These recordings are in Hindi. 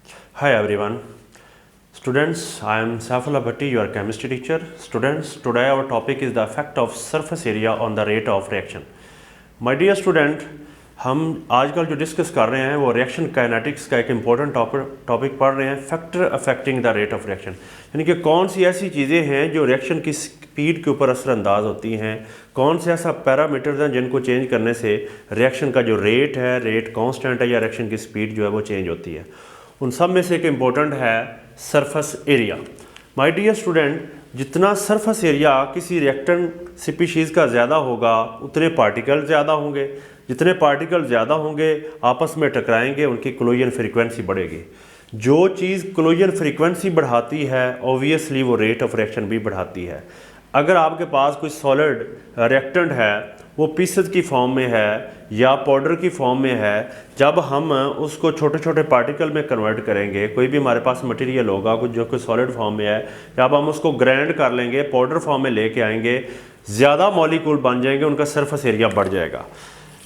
Hi everyone. Students, I am Saifullah Bhatti, your chemistry teacher. Students, today our topic is the effect of surface area on the rate of reaction. My dear student, हम आजकल जो डिस्कस कर रहे हैं वो रिएक्शन काइनेटिक्स का एक इम्पॉर्टेंट टॉपिक पढ़ रहे हैं, factor affecting the rate of reaction, यानी कि कौन सी ऐसी चीज़ें हैं जो रिएक्शन की स्पीड के ऊपर असरअंदाज होती हैं, कौन से ऐसा पैरामीटर्स हैं जिनको चेंज करने से रिएक्शन का जो रेट है, रेट कांस्टेंट है या रिएक्शन की स्पीड जो है वो चेंज होती है। उन सब में से एक इम्पोर्टेंट है surface area. My dear student, जितना सरफेस एरिया किसी रिएक्टेंट स्पीशीज़ का ज़्यादा होगा उतने पार्टिकल ज़्यादा होंगे, जितने पार्टिकल ज़्यादा होंगे आपस में टकराएंगे, उनकी कोलिजन फ्रीक्वेंसी बढ़ेगी। जो चीज़ कोलिजन फ्रीक्वेंसी बढ़ाती है ऑब्वियसली वो रेट ऑफ रिएक्शन भी बढ़ाती है। अगर आपके पास कोई सॉलिड रिएक्टेंट है, वो पीसेस की फॉर्म में है या पाउडर की फॉर्म में है, जब हम उसको छोटे छोटे पार्टिकल में कन्वर्ट करेंगे, कोई भी हमारे पास मटेरियल होगा कुछ जो कोई सॉलिड फॉर्म में है, जब हम उसको ग्राइंड कर लेंगे, पाउडर फॉर्म में लेके आएंगे, ज़्यादा मॉलिक्यूल बन जाएंगे, उनका सरफेस एरिया बढ़ जाएगा।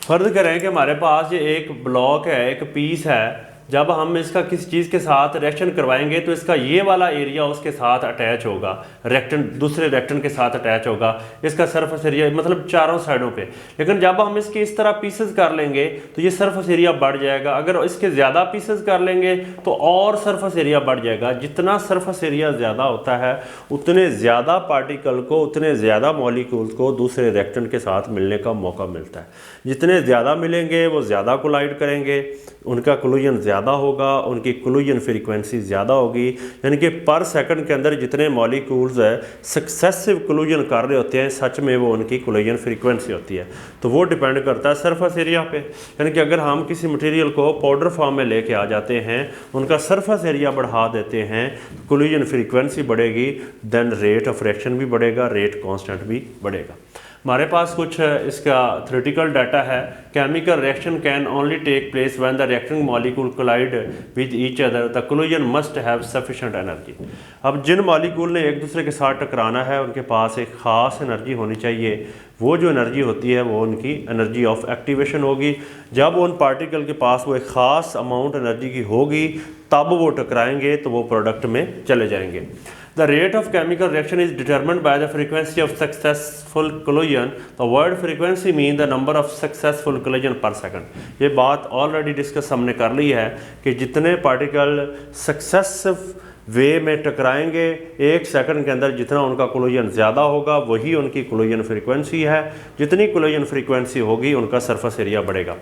फर्ज करें कि हमारे पास ये एक ब्लॉक है, एक पीस है, जब हम इसका किसी चीज़ के साथ रिएक्शन करवाएंगे तो इसका ये वाला एरिया उसके साथ अटैच होगा, रिएक्टेंट दूसरे रिएक्टेंट के साथ अटैच होगा, इसका सरफेस एरिया मतलब चारों साइडों पे। लेकिन जब हम इसके इस तरह पीसेस कर लेंगे तो ये सरफेस एरिया बढ़ जाएगा। अगर इसके ज़्यादा पीसेस कर लेंगे तो और सरफेस एरिया बढ़ जाएगा। जितना सरफेस एरिया ज़्यादा होता है उतने ज़्यादा पार्टिकल को, उतने ज़्यादा मॉलिक्यूल्स को दूसरे रिएक्टेंट के साथ मिलने का मौका मिलता है। जितने ज़्यादा मिलेंगे वो ज़्यादा कोलाइड करेंगे, उनका कोलिजन ज़्यादा होगा, उनकी कोलिजन फ्रीक्वेंसी ज़्यादा होगी, यानी कि पर सेकंड के अंदर जितने मॉलिक्यूल्स सक्सेसिव कोलिजन कर रहे होते हैं सच में वो उनकी कोलिजन फ्रीक्वेंसी होती है। तो वो डिपेंड करता है सरफेस एरिया पे। यानी कि अगर हम किसी मटेरियल को पाउडर फॉर्म में लेके आ जाते हैं, उनका सरफेस एरिया बढ़ा देते हैं, कोलिजन फ्रीक्वेंसी बढ़ेगी, देन रेट ऑफ रिएक्शन भी बढ़ेगा, रेट कांस्टेंट भी बढ़ेगा। हमारे पास कुछ इसका थ्योरेटिकल डाटा है। Chemical reaction can only take place when the reacting molecule collide with each other, the collision must have sufficient energy. अब जिन मॉलिक्यूल ने एक दूसरे के साथ टकराना है उनके पास एक ख़ास एनर्जी होनी चाहिए। वो जो एनर्जी होती है वो उनकी एनर्जी ऑफ एक्टिवेशन होगी। जब उन पार्टिकल के पास वो एक ख़ास अमाउंट एनर्जी की होगी तब वो टकराएंगे तो वो प्रोडक्ट में चले जाएंगे। The rate of chemical reaction is determined by the frequency of successful collision. The word frequency means the number of successful collision per second. ये बात ऑलरेडी डिस्कस हमने कर ली है कि जितने पार्टिकल सक्सेसिव वे में टकराएंगे एक सेकंड के अंदर, जितना उनका कोलिजन ज़्यादा होगा वही उनकी कोलिजन फ्रीक्वेंसी है। जितनी कोलिजन फ्रीक्वेंसी होगी उनका सरफेस एरिया बढ़ेगा।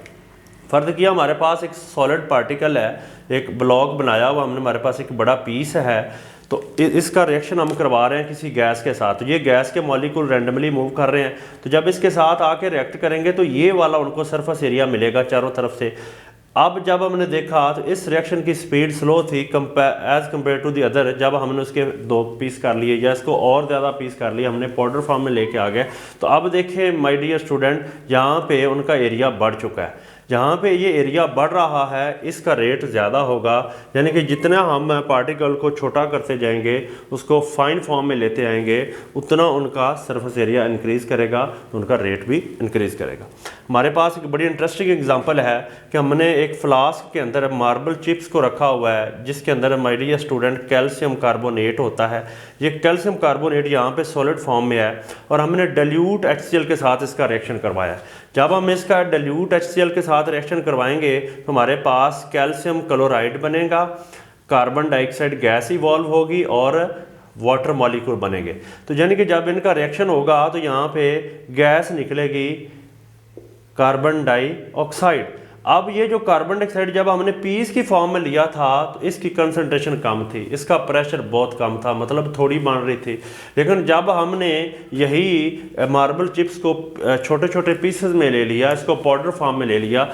फ़र्ज़ किया हमारे पास एक सॉलिड पार्टिकल है, एक ब्लॉक बनाया हुआ हमने, हमारे पास एक बड़ा पीस है, तो इसका रिएक्शन हम करवा रहे हैं किसी गैस के साथ। तो ये गैस के मॉलिक्यूल रैंडमली मूव कर रहे हैं, तो जब इसके साथ आके रिएक्ट करेंगे तो ये वाला उनको सरफेस एरिया मिलेगा चारों तरफ से। अब जब हमने देखा तो इस रिएक्शन की स्पीड स्लो थी as compare to the other. जब हमने उसके 2 पीस कर लिए या इसको और ज़्यादा पीस कर लिए, हमने पाउडर फॉर्म में लेके आ गए, तो अब देखिए माय डियर स्टूडेंट, यहाँ पे उनका एरिया बढ़ चुका है। जहाँ पे ये एरिया बढ़ रहा है इसका रेट ज़्यादा होगा, यानी कि जितना हम पार्टिकल को छोटा करते जाएंगे, उसको फाइन फॉर्म में लेते आएंगे, उतना उनका सरफेस एरिया इंक्रीज़ करेगा, तो उनका रेट भी इंक्रीज़ करेगा। हमारे पास एक बड़ी इंटरेस्टिंग एग्जांपल है कि हमने एक फ्लास्क के अंदर मार्बल चिप्स को रखा हुआ है, जिसके अंदर my dear student calcium carbonate होता है। ये कैल्शियम कार्बोनेट यहाँ पे सॉलिड फॉर्म में है और हमने डाइल्यूट HCl के साथ इसका रिएक्शन करवाया है। जब हम इसका डाइल्यूट HCl के साथ रिएक्शन करवाएंगे तो हमारे पास कैल्शियम क्लोराइड बनेगा, कार्बन डाइऑक्साइड गैस इवॉल्व होगी और वाटर मॉलिक्यूल बनेंगे। तो यानी कि जब इनका रिएक्शन होगा तो यहाँ पे गैस निकलेगी कार्बन डाइऑक्साइड। अब ये जो कार्बन डाइऑक्साइड जब हमने पीस की फॉर्म में लिया था तो इसकी कंसंट्रेशन कम थी, इसका प्रेशर बहुत कम था, मतलब थोड़ी बन रही थी। लेकिन जब हमने यही मार्बल चिप्स को छोटे छोटे पीसेस में ले लिया, इसको पाउडर फॉर्म में ले लिया,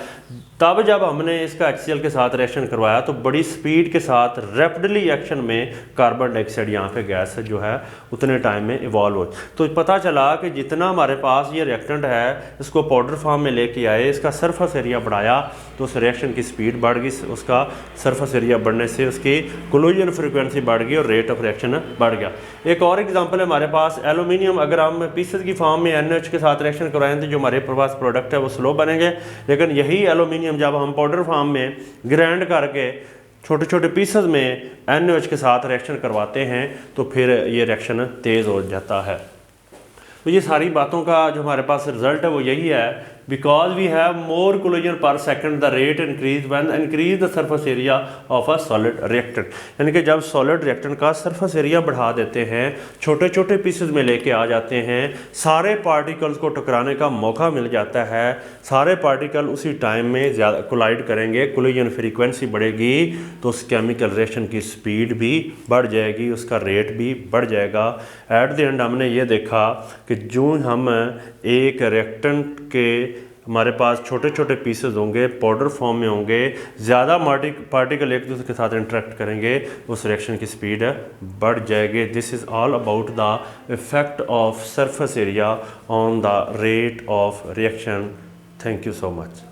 तब जब हमने इसका HCl के साथ रिएक्शन करवाया तो बड़ी स्पीड के साथ रैपिडली एक्शन में कार्बन डाइऑक्साइड यहाँ पे गैस जो है उतने टाइम में इवॉल्व हो। तो पता चला कि जितना हमारे पास ये रिएक्टेंट है इसको पाउडर फॉर्म में लेके आए, इसका सरफेस एरिया बढ़ाया तो उस रिएक्शन की स्पीड बढ़ गई, उसका सरफेस एरिया बढ़ने से उसकी कोलिजन फ्रीक्वेंसी बढ़ गई और रेट ऑफ रिएक्शन बढ़ गया। एक और एग्जांपल है हमारे पास एल्यूमिनियम, अगर हम पीसेस की फॉर्म में NH के साथ रिएक्शन करवाएं तो जो हमारे पास प्रोडक्ट है वो स्लो बनेंगे। लेकिन यही एल्यूमिनियम जब हम पाउडर फॉर्म में ग्राइंड करके छोटे छोटे पीसेस में NaOH के साथ रिएक्शन करवाते हैं तो फिर ये रिएक्शन तेज़ हो जाता है। तो ये सारी बातों का जो हमारे पास रिजल्ट है वो यही है, because we have more collision per second the rate increase when increase the surface area of a solid reactant. यानी कि जब सॉलिड रिएक्टेंट का सरफेस एरिया बढ़ा देते हैं, छोटे छोटे पीसेस में लेके आ जाते हैं, सारे पार्टिकल्स को टकराने का मौका मिल जाता है, सारे पार्टिकल उसी टाइम में ज़्यादा कोलाइड करेंगे, कोलिजन फ्रीक्वेंसी बढ़ेगी तो उस केमिकल रिएक्शन की स्पीड भी बढ़ जाएगी, उसका रेट भी बढ़ जाएगा। एट द एंड हमने ये देखा कि जो हम एक रिएक्टेंट के हमारे पास छोटे छोटे पीसेस होंगे, पाउडर फॉर्म में होंगे, ज़्यादा पार्टिकल एक दूसरे के साथ इंटरेक्ट करेंगे, उस रिएक्शन की स्पीड बढ़ जाएगी। This is all about the effect of surface area on the rate of reaction. Thank you so much.